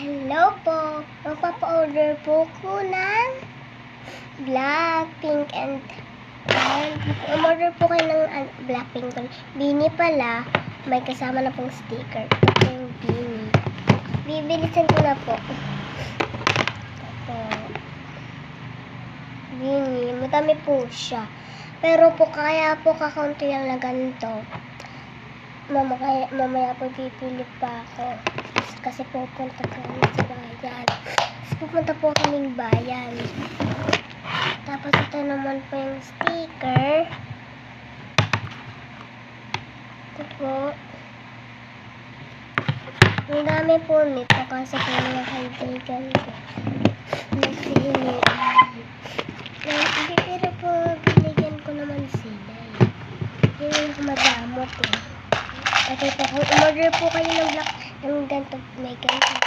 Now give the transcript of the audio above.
Hello po. Magpapa-order po ko ng Blackpink and umorder po kayo ng Blackpink. Beanie pala. May kasama na pong sticker. Ito yung beanie. Bibilisan ko na po. Ito. Beanie. Madami po siya. Pero po kaya po kakaunti lang na ganito. Mamaya po pipili pa ako. Kasi pupunta po kami sa bayan. Kasi pupunta po kaming bayan. Tapos ito naman po yung sticker. Ito po. Ang dami po nito kasi po yung kaibigan ko. Nagsili. Pero po binigyan ko naman sila eh. Yung madamot eh. Kasi po kung umorder po kayo ng ganito, may ganito.